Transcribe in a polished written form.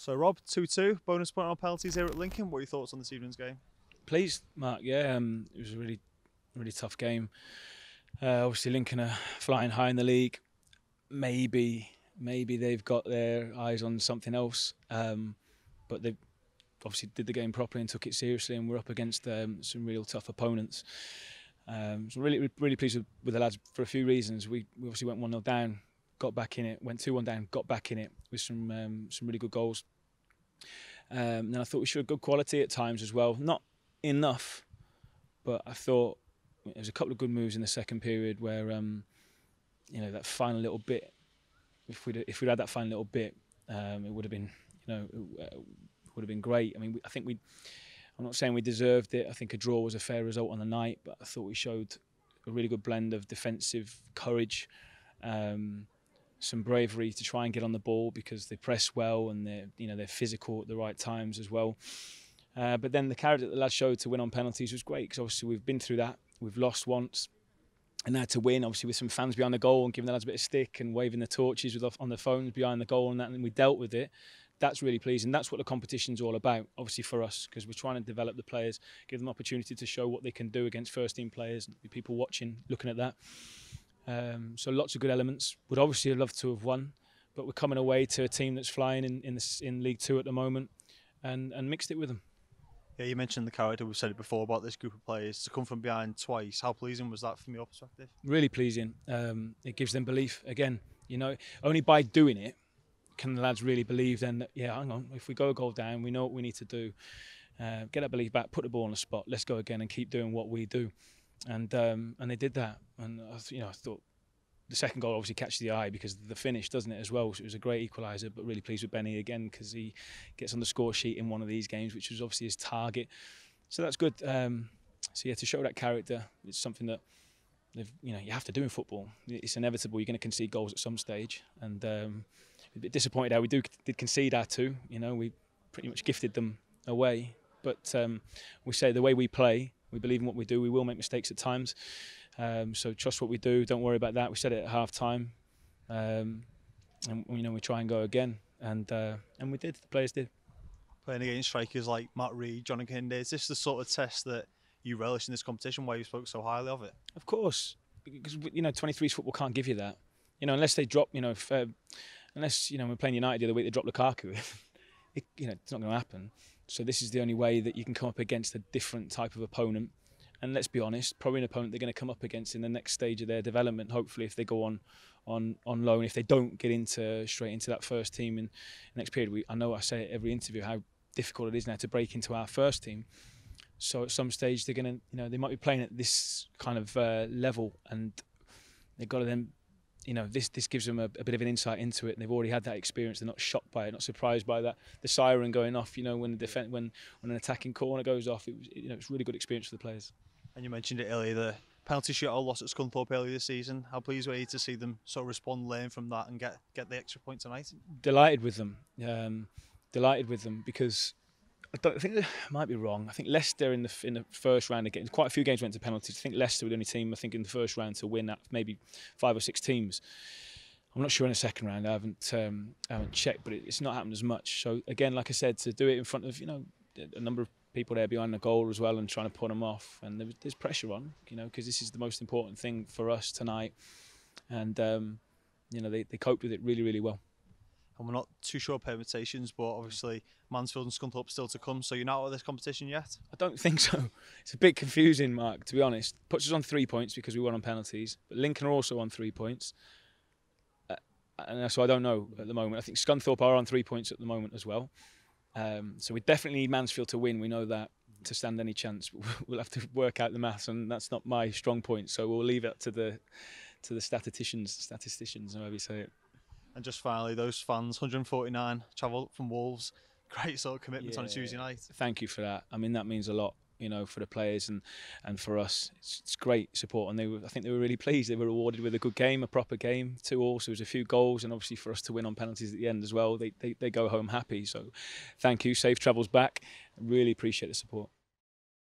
So Rob, 2-2, bonus point on penalties here at Lincoln. What are your thoughts on this evening's game? Pleased, Mark. Yeah, it was a really tough game. Obviously, Lincoln are flying high in the league. Maybe they've got their eyes on something else, but they obviously did the game properly and took it seriously. And we're up against some real tough opponents. So really pleased with the lads for a few reasons. We obviously went 1-0 down, got back in it. Went 2-1 down, got back in it with some really good goals. And I thought we showed good quality at times as well. Not enough, but I thought there was a couple of good moves in the second period where that final little bit. If we'd had that final little bit, it would have been would have been great. I mean, I'm not saying we deserved it. I think a draw was a fair result on the night, but I thought we showed a really good blend of defensive courage, some bravery to try and get on the ball because they press well and they're physical at the right times as well. But then the character that the lads showed to win on penalties was great because obviously we've been through that. We've lost once, and now to win, obviously with some fans behind the goal and giving the lads a bit of stick and waving the torches on the phones behind the goal and that, and we dealt with it. That's really pleasing. That's what the competition's all about, obviously for us, because we're trying to develop the players, give them opportunity to show what they can do against first-team players, and people watching, looking at that. So lots of good elements. Would obviously have loved to have won, but we're coming away to a team that's flying in League Two at the moment, and mixed it with them. Yeah, you mentioned the character. We've said it before about this group of players to come from behind twice. How pleasing was that from your perspective? Really pleasing. It gives them belief again. Only by doing it can the lads really believe then that, yeah, hang on, if we go a goal down, we know what we need to do. Get that belief back, put the ball on the spot, let's go again and keep doing what we do. And they did that. And I thought the second goal obviously catches the eye because of the finish, doesn't it, as well? So it was a great equaliser, but really pleased with Benny again because he gets on the score sheet in one of these games, which was obviously his target. So that's good. So yeah, to show that character, it's something that you have to do in football. It's inevitable. You're going to concede goals at some stage, and a bit disappointed how we did concede our two. We pretty much gifted them away. But we say the way we play, we believe in what we do. We will make mistakes at times. So trust what we do. Don't worry about that. We said it at half time, and we try and go again, and we did. The players did. Playing against strikers like Matt Reed, John Kinde, is this the sort of test that you relish in this competition? Why you spoke so highly of it? Of course, because 23s football can't give you that. Unless they drop. Unless we're playing United the other week, they drop Lukaku. It's not going to happen. So this is the only way that you can come up against a different type of opponent. And let's be honest, probably an opponent they're going to come up against in the next stage of their development, hopefully, if they go on loan, if they don't get straight into that first team in the next period. I know I say at every interview how difficult it is now to break into our first team. So at some stage they're going to, they might be playing at this kind of level, and they've got to then, this gives them a bit of an insight into it. And they've already had that experience. They're not shocked by it, not surprised by that. The siren going off, when when an attacking corner goes off, it's a really good experience for the players. And you mentioned it earlier, the penalty shootout loss at Scunthorpe earlier this season. How pleased were you to see them sort of respond, learn from that, and get the extra point tonight? Delighted with them. Because I think they might be wrong. I think Leicester in the first round again, quite a few games went to penalties. I think Leicester were the only team in the first round to win that, maybe 5 or 6 teams. I'm not sure in the second round. I haven't checked, but it's not happened as much. So again, like I said, to do it in front of a number of people there behind the goal as well and trying to put them off, and there's pressure on, because this is the most important thing for us tonight, and they coped with it really, really well. And we're not too sure of permutations, but obviously Mansfield and Scunthorpe still to come, so you're not out of this competition yet? I don't think so. It's a bit confusing, Mark, to be honest. Puts us on 3 points because we won on penalties, but Lincoln are also on 3 points. And so I don't know at the moment. I think Scunthorpe are on 3 points at the moment as well. So we definitely need Mansfield to win. We know that to stand any chance. We'll have to work out the maths, and that's not my strong point. So we'll leave it to the statisticians, however you say it. And just finally, those fans, 149, travel from Wolves. Great sort of commitment on a Tuesday night. Thank you for that. I mean, that means a lot, for the players and for us. It's great support, and I think they were really pleased. They were rewarded with a good game, a proper game, 2-2. So there was a few goals, and obviously for us to win on penalties at the end as well, they go home happy. So thank you. Safe travels back. Really appreciate the support.